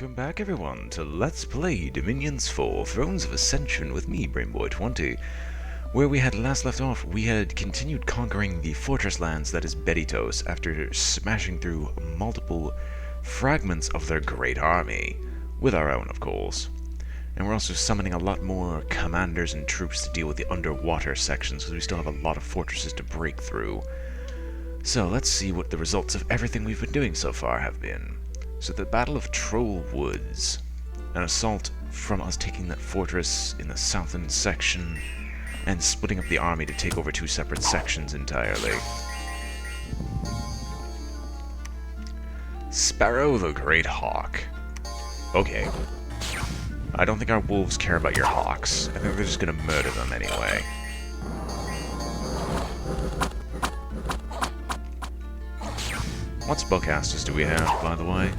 welcome back everyone to Let's Play Dominions 4 Thrones of Ascension with me, BrainBoy 20. Where we had last left off, we had continued conquering the fortress lands that is Beditos after smashing through multiple fragments of their great army, with our own of course. And we're also summoning a lot more commanders and troops to deal with the underwater sections because we still have a lot of fortresses to break through. So let's see what the results of everything we've been doing so far have been. So the Battle of Troll Woods, an assault from us taking that fortress in the southern section and splitting up the army to take over two separate sections entirely. Sparrow the Great Hawk. Okay. I don't think our wolves care about your hawks. I think they're just gonna murder them anyway. What spellcasters do we have, by the way?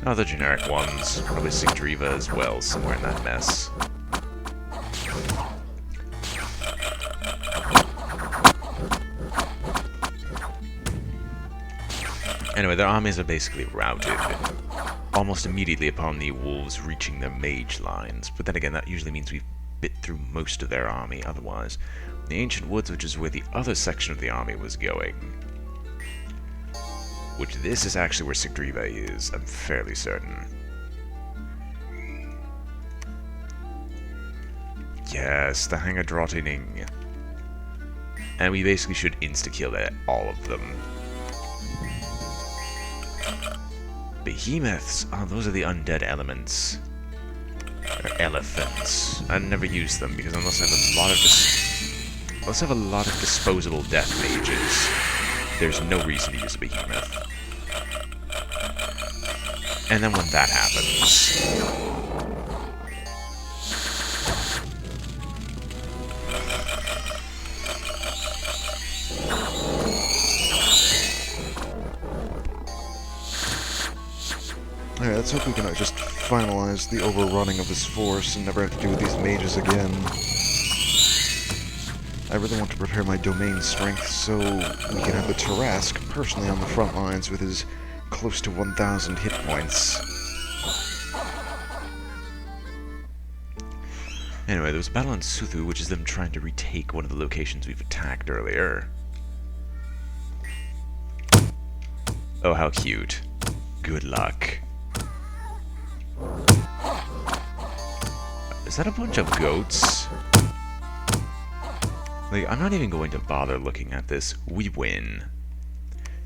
Oh, the generic ones. Probably Sigdriva as well, somewhere in that mess. Anyway, their armies are basically routed almost immediately upon the wolves reaching their mage lines. But then again, that usually means we've bit through most of their army otherwise. The Ancient Woods, which is where the other section of the army was going. Which this is actually where Sigdriva is, I'm fairly certain. Yes, the Hangadrottining. And we basically should insta-kill all of them. Behemoths! Oh, those are the undead elements. Or elephants. I never use them because unless I have a lot of disposable death mages, there's no reason to use a behemoth. And then when that happens... Alright, let's hope we can just finalize the overrunning of this force and never have to deal with these mages again. I really want to prepare my domain strength so we can have the Tarask personally on the front lines with his close to 1,000 hit points. Anyway, there was a battle in Suthu, which is them trying to retake one of the locations we've attacked earlier. Oh, how cute. Good luck. Is that a bunch of goats? Like, I'm not even going to bother looking at this. We win.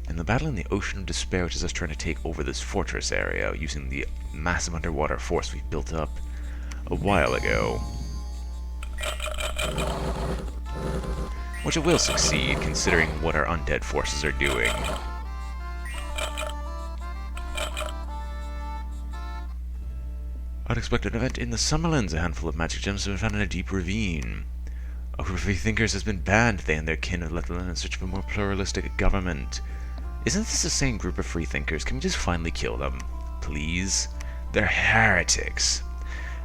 And the battle in the Ocean of Despair, which is us trying to take over this fortress area using the massive underwater force we built up a while ago. Which it will succeed, considering what our undead forces are doing. Unexpected event in the Summerlands. A handful of magic gems have been found in a deep ravine. A group of freethinkers has been banned. They and their kin have left the land in search of a more pluralistic government. Isn't this the same group of freethinkers? Can we just finally kill them? Please? They're heretics.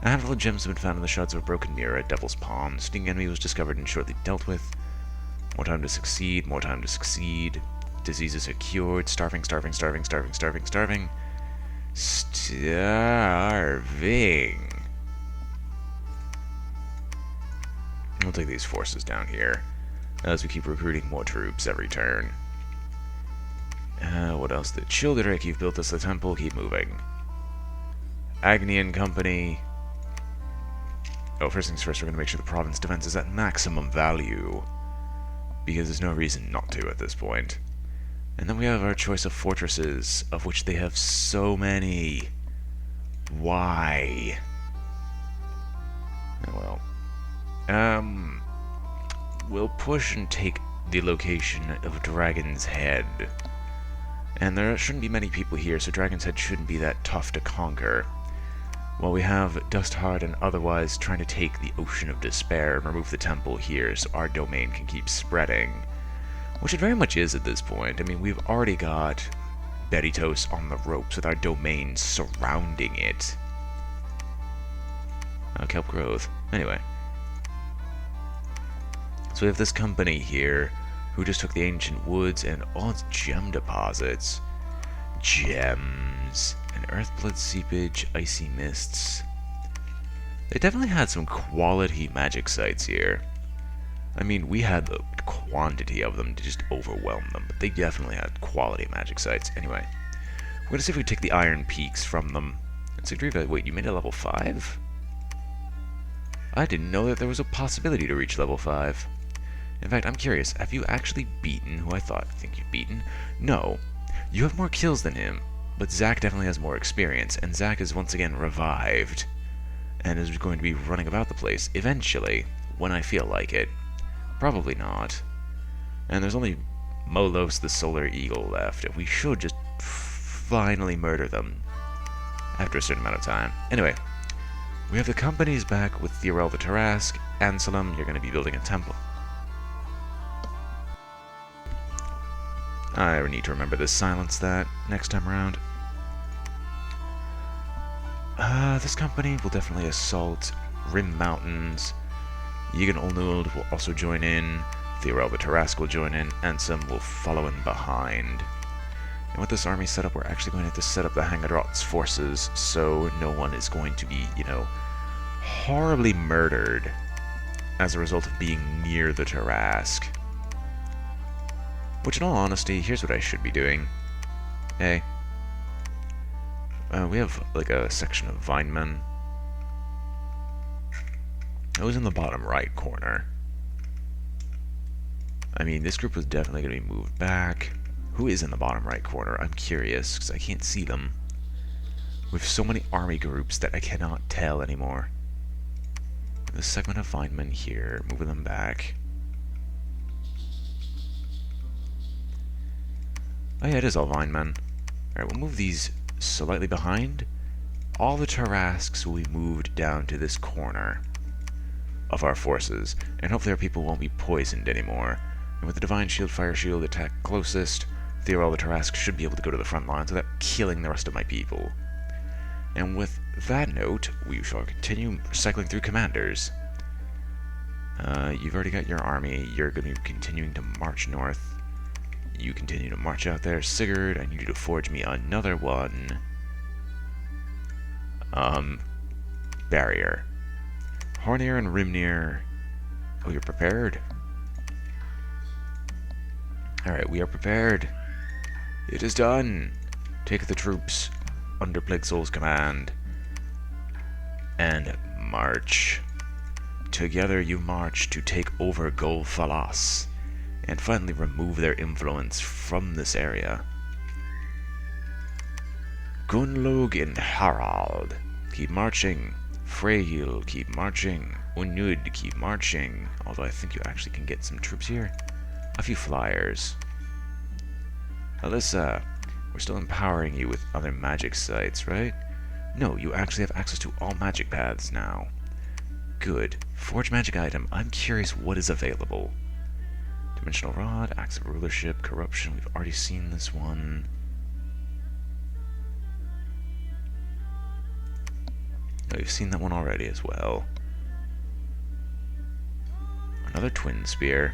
A handful of gems have been found in the shards of a broken mirror at Devil's Pond. Stinging enemy was discovered and shortly dealt with. More time to succeed, more time to succeed. Diseases are cured. Starving. Starving. We'll take these forces down here as we keep recruiting more troops every turn. What else? The Childeric, you've built us a temple, keep moving. Agni and Company. Oh, first things first, we're going to make sure the province defense is at maximum value, because there's no reason not to at this point. And then we have our choice of fortresses, of which they have so many. Why? Oh well. We'll push and take the location of Dragon's Head. And there shouldn't be many people here, so Dragon's Head shouldn't be that tough to conquer. While we have Dusthard and otherwise trying to take the Ocean of Despair and remove the temple here so our domain can keep spreading. Which it very much is at this point. I mean, we've already got Beditos on the ropes with our domain surrounding it. Kelp growth. Anyway. So we have this company here who just took the Ancient Woods and all its gem deposits. Gems. And Earthblood Seepage, Icy Mists. They definitely had some quality magic sites here. I mean, we had the quantity of them to just overwhelm them, but they definitely had quality magic sites. Anyway, we're gonna see if we take the Iron Peaks from them. Wait, you made it level 5? I didn't know that there was a possibility to reach level 5. In fact, I'm curious, have you actually beaten who I think you've beaten? No. You have more kills than him, but Zack definitely has more experience, and Zack is once again revived, and is going to be running about the place, eventually, when I feel like it. Probably not. And there's only Molos the Solar Eagle left, and we should just finally murder them after a certain amount of time. Anyway, we have the companies back with Theorel the Tarask. Anselm, you're going to be building a temple. I need to remember to silence that next time around. This company will definitely assault Rim Mountains. Yigan Olnuld will also join in. Theorel the Tarask will join in. Ansem will follow in behind. And with this army setup, we're actually going to have to set up the Hangadrot's forces so no one is going to be, horribly murdered as a result of being near the Tarask. Which, in all honesty, here's what I should be doing. Hey. We have, like, a section of Vinemen. It was in the bottom right corner. I mean, this group was definitely going to be moved back. Who is in the bottom right corner? I'm curious, because I can't see them. We have so many army groups that I cannot tell anymore. This segment of Vinemen here, moving them back. Oh yeah, it is all Vinemen. Alright, we'll move these slightly behind. All the Tarasks will be moved down to this corner of our forces, and hopefully our people won't be poisoned anymore. And with the Divine Shield, Fire Shield attack closest, Theorel the Tarask should be able to go to the front lines without killing the rest of my people. And with that note, we shall continue cycling through commanders. You've already got your army. You're going to be continuing to march north. You continue to march out there. Sigurd, I need you to forge me another one. Barrier. Hornir and Rimnir. Oh, you're prepared? Alright, we are prepared. It is done. Take the troops under Plague Soul's command. And march. Together you march to take over Gol Falas and finally remove their influence from this area. Gunlog and Harald, keep marching. Freyhild, keep marching. Unud, keep marching. Although I think you actually can get some troops here. A few flyers. Alyssa, we're still empowering you with other magic sites, right? No, you actually have access to all magic paths now. Good. Forge magic item. I'm curious what is available. Dimensional Rod, Acts of Rulership, Corruption. We've already seen this one. Oh, we've seen that one already as well. Another Twin Spear.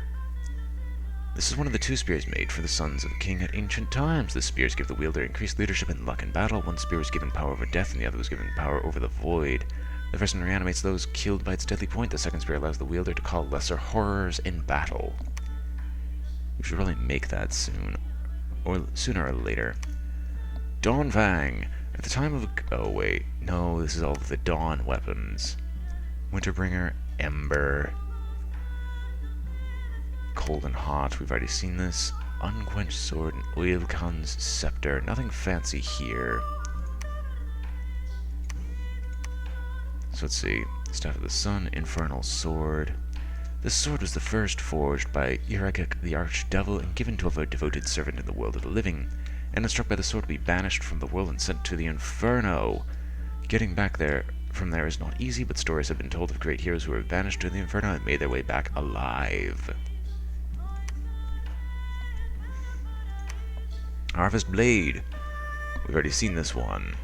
This is one of the 2 spears made for the sons of the king at ancient times. The spears give the wielder increased leadership and luck in battle. One spear was given power over death, and the other was given power over the void. The first one reanimates those killed by its deadly point. The second spear allows the wielder to call lesser horrors in battle. We should really make that soon. Or sooner or later. Dawnfang. At the time of... Oh, wait. No, this is all of the Dawn weapons. Winterbringer, Ember... Cold and Hot, we've already seen this. Unquenched Sword and Oilkhan's Scepter. Nothing fancy here. So let's see. Staff of the Sun, Infernal Sword. This sword was the first forged by Irakek the Archdevil and given to a devoted servant in the world of the living. And struck by the sword to be banished from the world and sent to the Inferno. Getting back there from there is not easy, but stories have been told of great heroes who were banished to the Inferno and made their way back alive. Harvest Blade. We've already seen this one.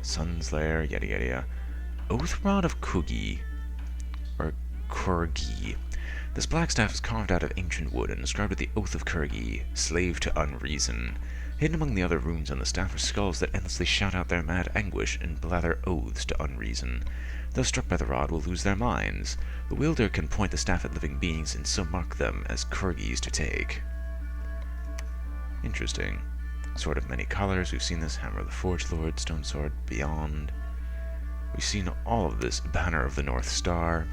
Sunslayer, yada yada yada. Oath Rod of Kugi. Or Kurgi. This black staff is carved out of ancient wood and inscribed with the Oath of Kurgi, slave to unreason. Hidden among the other runes on the staff are skulls that endlessly shout out their mad anguish and blather oaths to unreason. Those struck by the rod will lose their minds. The wielder can point the staff at living beings and so mark them as corgis to take. Interesting. Sword of many colors, we've seen this. Hammer of the Forge Lord, Stone Sword, Beyond. We've seen all of this. Banner of the North Star.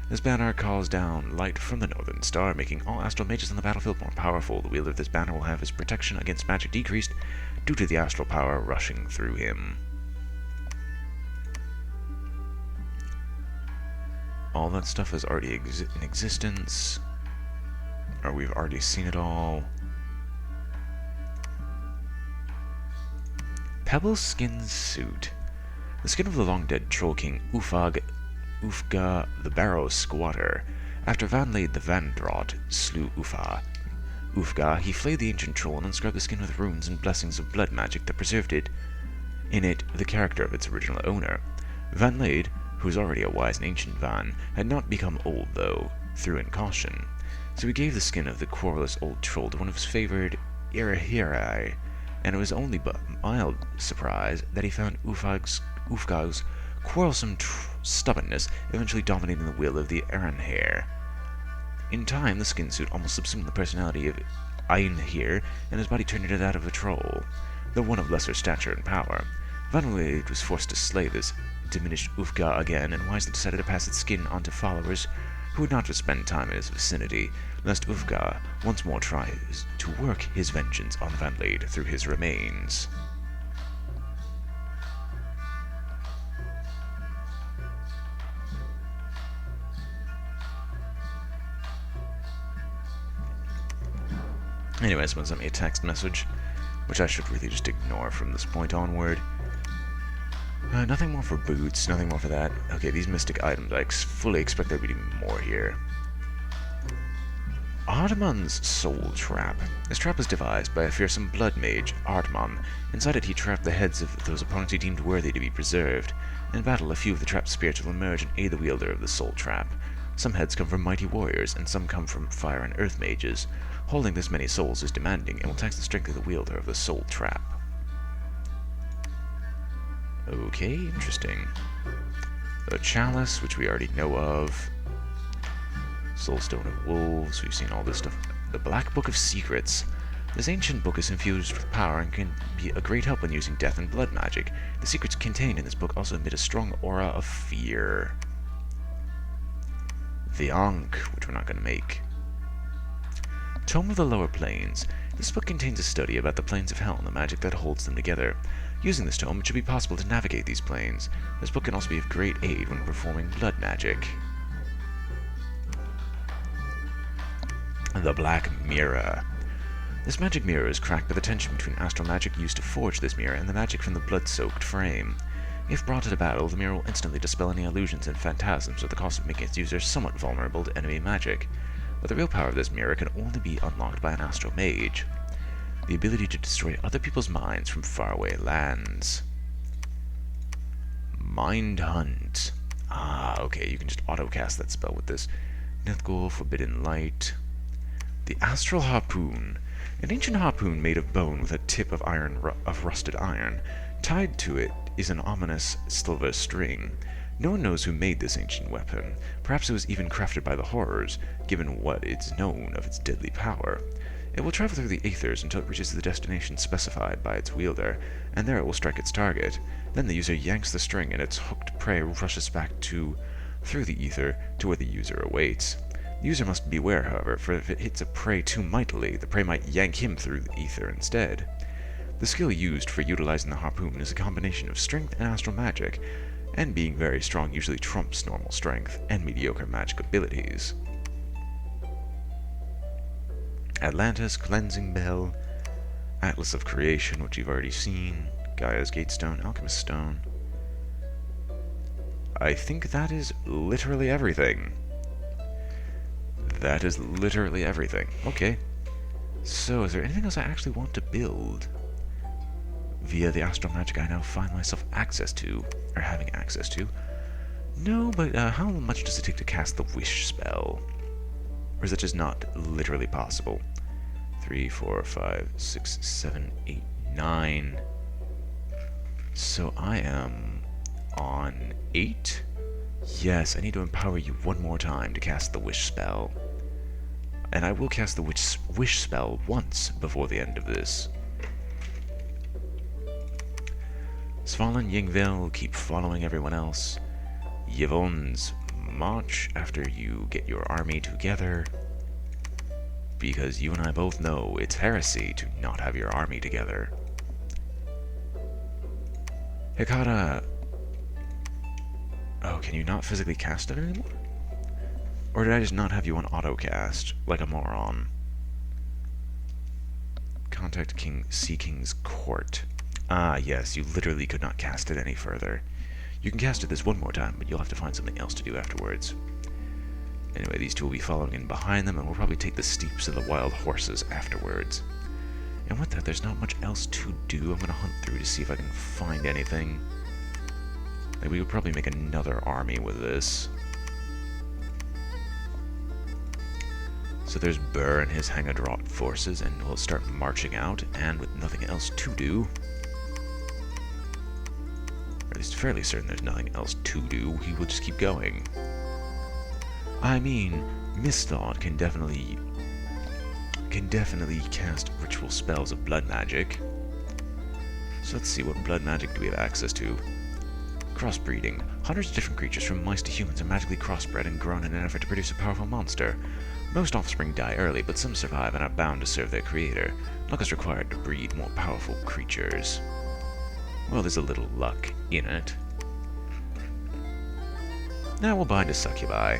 This banner calls down light from the Northern Star, making all astral mages on the battlefield more powerful. The wielder of this banner will have his protection against magic decreased due to the astral power rushing through him. All that stuff is already in existence. Or we've already seen it all. Pebble Skin Suit. The skin of the long-dead Troll King Ufga the Barrow Squatter. After Van Lade the Vandrot slew Ufga, he flayed the ancient troll and inscribed the skin with runes and blessings of blood magic that preserved in it the character of its original owner. Van Lade, who was already a wise and ancient Van, had not become old, though, through incaution. So he gave the skin of the querulous old troll to one of his favored Irahiri, and it was only but mild surprise that he found Ufgag's quarrelsome stubbornness eventually dominating the will of the Aranhair. In time, the skin suit almost subsumed the personality of Einhir, and his body turned into that of a troll, though one of lesser stature and power. Van Lade was forced to slay this diminished Ufga again, and wisely decided to pass its skin on to followers who would not just spend time in his vicinity, lest Ufga once more tries to work his vengeance on Van Lade through his remains. Anyway, someone sent me a text message, which I should really just ignore from this point onward. Nothing more for boots, nothing more for that. Okay, these mystic items, I fully expect there to be more here. Ardman's Soul Trap. This trap was devised by a fearsome blood mage, Ardman. Inside it he trapped the heads of those opponents he deemed worthy to be preserved. In battle, a few of the trapped spirits will emerge and aid the wielder of the soul trap. Some heads come from mighty warriors, and some come from fire and earth mages. Holding this many souls is demanding, and will tax the strength of the wielder of the soul trap. Okay, interesting. The Chalice, which we already know of. Soulstone of Wolves, we've seen all this stuff. The Black Book of Secrets. This ancient book is infused with power and can be a great help when using death and blood magic. The secrets contained in this book also emit a strong aura of fear. The Ankh, which we're not going to make. Tome of the Lower Planes. This book contains a study about the planes of hell and the magic that holds them together. Using this tome, it should be possible to navigate these planes. This book can also be of great aid when performing blood magic. The Black Mirror. This magic mirror is cracked by the tension between astral magic used to forge this mirror and the magic from the blood-soaked frame. If brought to battle, the mirror will instantly dispel any illusions and phantasms at the cost of making its user somewhat vulnerable to enemy magic. But the real power of this mirror can only be unlocked by an astral mage. The ability to destroy other people's minds from faraway lands. Mind Hunt. Okay, you can just auto-cast that spell with this. Nethgul, Forbidden Light. The Astral Harpoon. An ancient harpoon made of bone with a tip of rusted iron. Tied to it is an ominous silver string. No one knows who made this ancient weapon. Perhaps it was even crafted by the horrors, given what is known of its deadly power. It will travel through the aethers until it reaches the destination specified by its wielder, and there it will strike its target. Then the user yanks the string and its hooked prey rushes back through the ether to where the user awaits. The user must beware, however, for if it hits a prey too mightily, the prey might yank him through the ether instead. The skill used for utilizing the harpoon is a combination of strength and astral magic, and being very strong usually trumps normal strength and mediocre magic abilities. Atlantis, Cleansing Bell, Atlas of Creation, which you've already seen, Gaia's Gatestone, Alchemist Stone. I think that is literally everything. That is literally everything. Okay. So, is there anything else I actually want to build? Via the astral magic I now find myself access to, or having access to. No, but how much does it take to cast the Wish spell? Or is it just not literally possible? 3, 4, 5, 6, 7, 8, 9. So I am on 8? Yes, I need to empower you one more time to cast the wish spell. And I will cast the wish spell once before the end of this. Svalin Yingvel, keep following everyone else. Yvonne's march after you get your army together. Because you and I both know it's heresy to not have your army together. Hikata... Oh, can you not physically cast it anymore? Or did I just not have you on auto-cast, like a moron? Contact Sea King's Court. Ah, yes, you literally could not cast it any further. You can cast it this one more time, but you'll have to find something else to do afterwards. Anyway, these two will be following in behind them, and we'll probably take the steeps of the wild horses afterwards. And with that, there's not much else to do. I'm going to hunt through to see if I can find anything. Like, we would probably make another army with this. So there's Burr and his Hangadrot forces, and we'll start marching out, and with nothing else to do, or at least fairly certain there's nothing else to do, he will just keep going. I mean, Misthought can definitely cast ritual spells of blood magic. So let's see, what blood magic do we have access to? Crossbreeding. Hundreds of different creatures from mice to humans are magically crossbred and grown in an effort to produce a powerful monster. Most offspring die early, but some survive and are bound to serve their creator. Luck is required to breed more powerful creatures. Well, there's a little luck in it. Now we'll bind a succubi.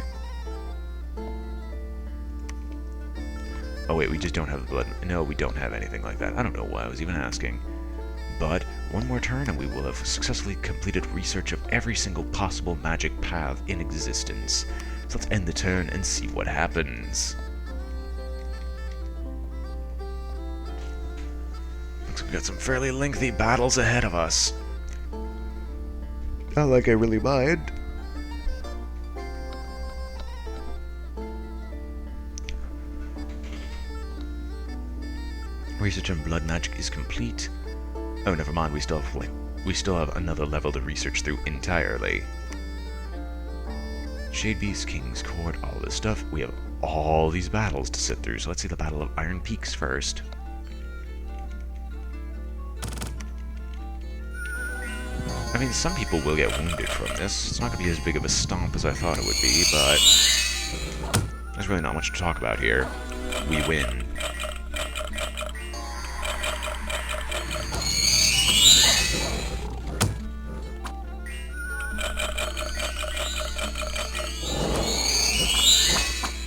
Oh wait, we just don't have the blood. No, we don't have anything like that. I don't know why I was even asking. But one more turn and we will have successfully completed research of every single possible magic path in existence. So let's end the turn and see what happens. Looks like we've got some fairly lengthy battles ahead of us. Not like I really mind. Research on blood magic is complete. Oh, never mind. We still have another level to research through entirely. Shadebeast, King's Court, all this stuff. We have all these battles to sit through. So let's see the Battle of Iron Peaks first. I mean, some people will get wounded from this. It's not going to be as big of a stomp as I thought it would be, but there's really not much to talk about here. We win.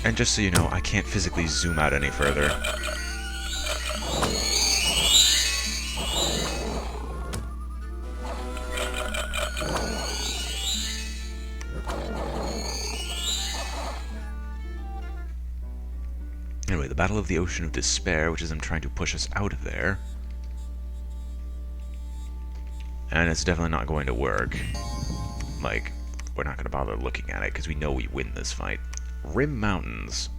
And just so you know, I can't physically zoom out any further. Anyway, the Battle of the Ocean of Despair, which is them trying to push us out of there. And it's definitely not going to work. Like, we're not going to bother looking at it, because we know we win this fight. Rim Mountains.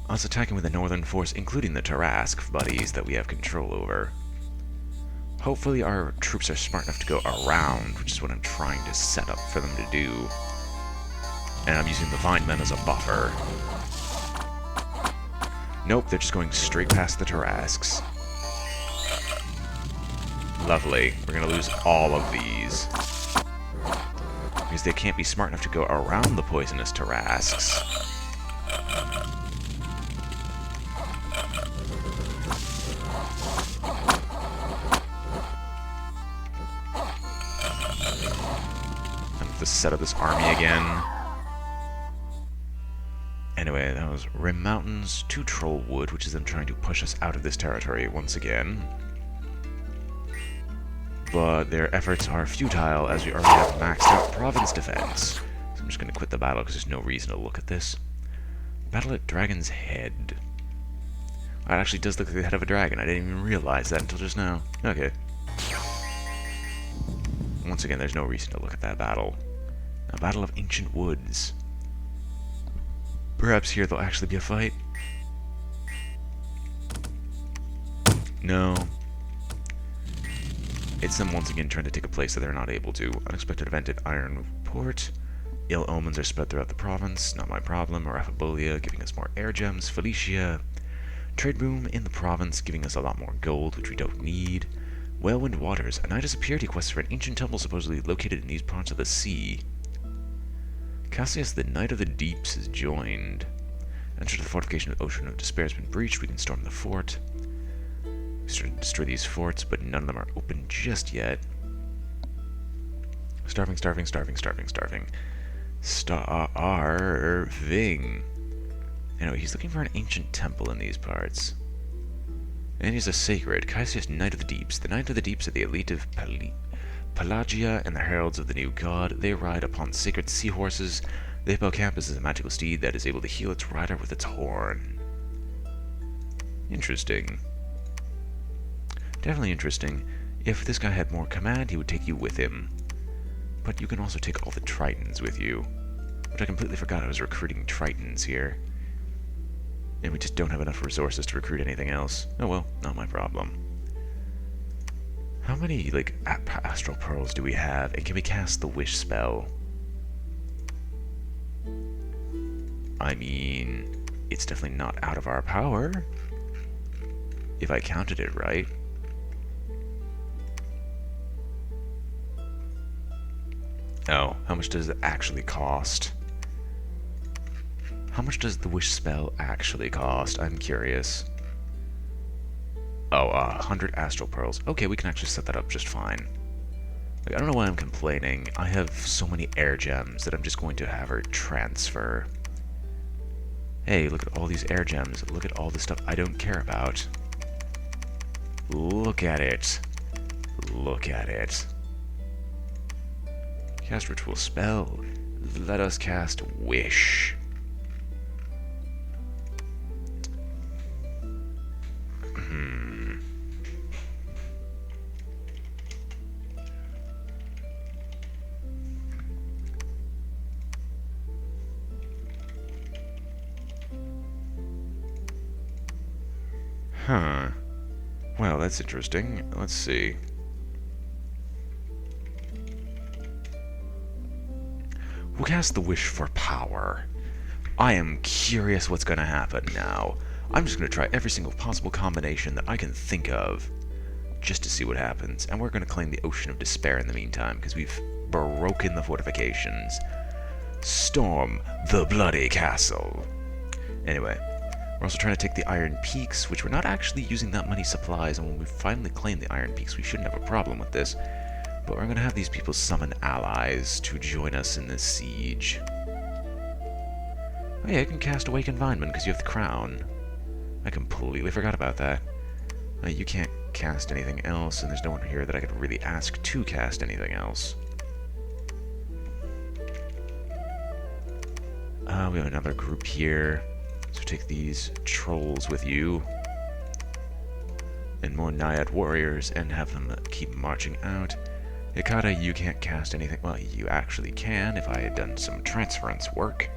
Us attacking with a northern force, including the Tarask buddies that we have control over. Hopefully our troops are smart enough to go around, which is what I'm trying to set up for them to do. And I'm using the Vine Men as a buffer. Nope, they're just going straight past the Tarasks. Lovely. We're gonna lose all of these. Because they can't be smart enough to go around the poisonous Tarasks. I have to set up this army again. Anyway, that was Rim Mountains to Trollwood, which is them trying to push us out of this territory once again. But their efforts are futile as we already have maxed out province defense. So I'm just going to quit the battle because there's no reason to look at this. Battle at Dragon's Head. It actually does look like the head of a dragon. I didn't even realize that until just now. Okay. Once again, there's no reason to look at that battle. Now, Battle of Ancient Woods. Perhaps here there'll actually be a fight. No. It's them once again trying to take a place that they're not able to. Unexpected event at Iron Port. Ill omens are spread throughout the province. Not my problem. Arafabolia giving us more air gems. Felicia. Trade boom in the province giving us a lot more gold, which we don't need. Whalewind Waters. A knight has appeared. He quests for an ancient temple supposedly located in these parts of the sea. Cassius, the Knight of the Deeps, has joined. Enter the fortification of the Ocean of Despair has been breached. We can storm the fort. We start to destroy these forts, but none of them are open just yet. Starving. Anyway, he's looking for an ancient temple in these parts. And he's a sacred. Cassius, Knight of the Deeps. The Knight of the Deeps are the elite of Pelagia and the heralds of the new god. They ride upon sacred seahorses. The hippocampus is a magical steed that is able to heal its rider with its horn. Interesting. Definitely interesting. If this guy had more command, he would take you with him. But you can also take all the Tritons with you. Which I completely forgot I was recruiting Tritons here. And we just don't have enough resources to recruit anything else. Oh well, not my problem. How many, like, astral pearls do we have? And can we cast the wish spell? I mean, it's definitely not out of our power. If I counted it right. Oh, how much does it actually cost? How much does the wish spell actually cost? I'm curious. Oh, 100 astral pearls. Okay, we can actually set that up just fine. Like, I don't know why I'm complaining. I have so many air gems that I'm just going to have her transfer. Hey, look at all these air gems. Look at all the stuff I don't care about. Look at it. Look at it. Cast ritual spell. Let us cast wish. Huh. Well, that's interesting. Let's see. We'll cast the wish for power. I am curious what's gonna happen now. I'm just gonna try every single possible combination that I can think of, just to see what happens. And we're gonna claim the Ocean of Despair in the meantime, because we've broken the fortifications. Storm the bloody castle. Anyway. We're also trying to take the Iron Peaks, which we're not actually using that many supplies, and when we finally claim the Iron Peaks, we shouldn't have a problem with this. But we're going to have these people summon allies to join us in this siege. Oh yeah, you can cast Awake Environment because you have the crown. I completely forgot about that. You can't cast anything else, and there's no one here that I could really ask to cast anything else. We have another group here. So take these trolls with you, and more Naiad warriors, and have them keep marching out. Hikata, you can't cast anything. Well, you actually can, if I had done some transference work.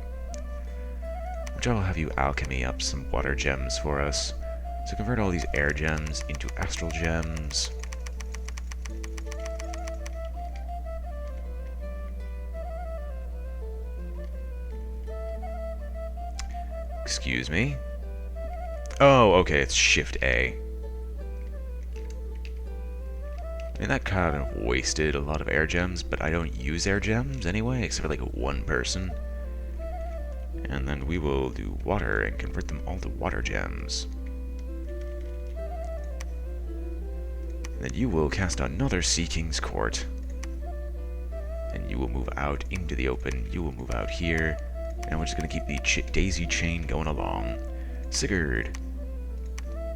Which I will have you alchemy up some water gems for us. So convert all these air gems into astral gems. Excuse me. Oh, okay, it's Shift A. I mean, that kind of wasted a lot of air gems, but I don't use air gems anyway, except for like one person. And then we will do water and convert them all to water gems. And then you will cast another Sea King's Court. And you will move out into the open. You will move out here. And we're just going to keep the daisy chain going along. Sigurd.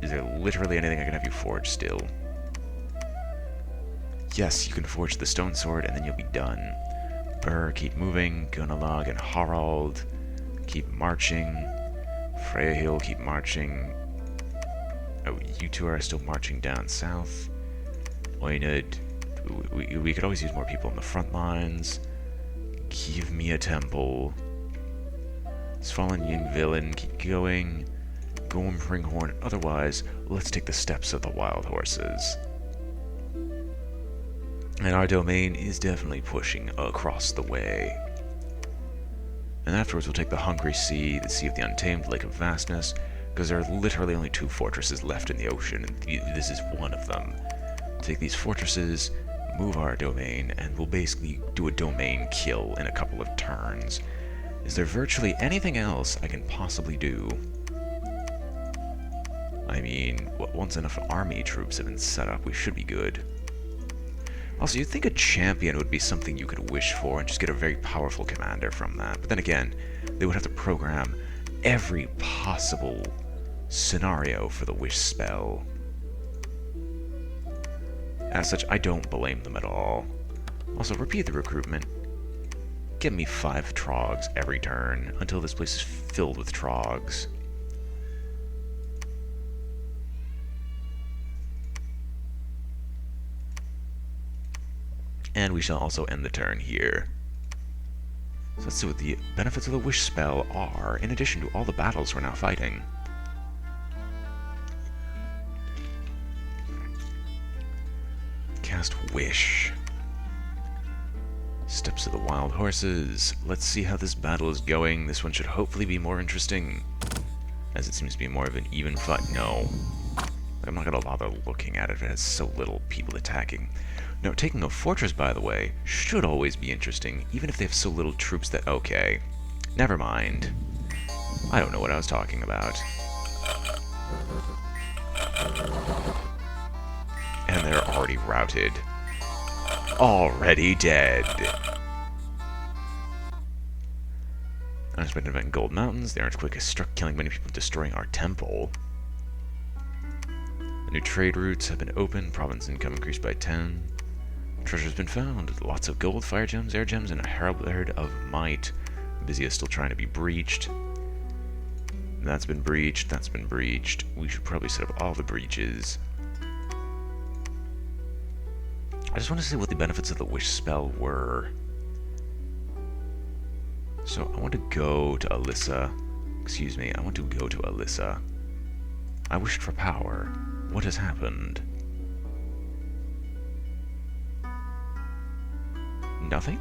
Is there literally anything I can have you forge still? Yes, you can forge the stone sword and then you'll be done. Burr, keep moving. Gunnalog and Harald, keep marching. Freyhill, keep marching. Oh, you two are still marching down south. Oynid, we could always use more people on the front lines. Give me a temple. Fallen young villain, keep going. Gormpringhorn. Otherwise, let's take the steps of the wild horses. And our domain is definitely pushing across the way. And afterwards we'll take the Hungry Sea, the Sea of the Untamed, Lake of Vastness, because there are literally only 2 fortresses left in the ocean, and this is one of them. Take these fortresses, move our domain, and we'll basically do a domain kill in a couple of turns. Is there virtually anything else I can possibly do? I mean, once enough army troops have been set up, we should be good. Also, you'd think a champion would be something you could wish for and just get a very powerful commander from that. But then again, they would have to program every possible scenario for the wish spell. As such, I don't blame them at all. Also, repeat the recruitment. Give me 5 trogs every turn until this place is filled with trogs. And we shall also end the turn here. So let's see what the benefits of the wish spell are, in addition to all the battles we're now fighting. Cast Wish. Steps of the Wild Horses. Let's see how this battle is going. This one should hopefully be more interesting, as it seems to be more of an even fight. No. I'm not going to bother looking at it if it has so little people attacking. Now, taking a fortress, by the way, should always be interesting, even if they have so little troops that... Okay. Never mind. I don't know what I was talking about. And they're already routed. Already dead. Unexpected event in Gold Mountains. The earthquake has struck, killing many people, destroying our temple. The new trade routes have been opened. Province income increased by 10. Treasure's been found. Lots of gold, fire gems, air gems, and a herald of might. Busy is still trying to be breached. That's been breached. That's been breached. We should probably set up all the breaches. I just want to see what the benefits of the wish spell were. So I want to go to Alyssa. Excuse me, I want to go to Alyssa. I wished for power. What has happened? Nothing?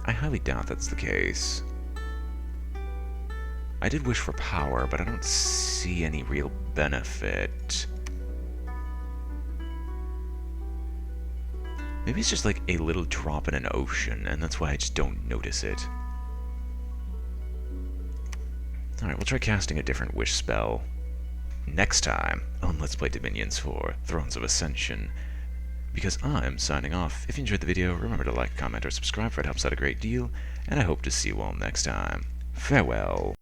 I highly doubt that's the case. I did wish for power, but I don't see any real benefit. Maybe it's just like a little drop in an ocean, and that's why I just don't notice it. Alright, we'll try casting a different wish spell next time on Let's Play Dominions 4 Thrones of Ascension. Because I'm signing off. If you enjoyed the video, remember to like, comment, or subscribe, for it helps out a great deal, and I hope to see you all next time. Farewell.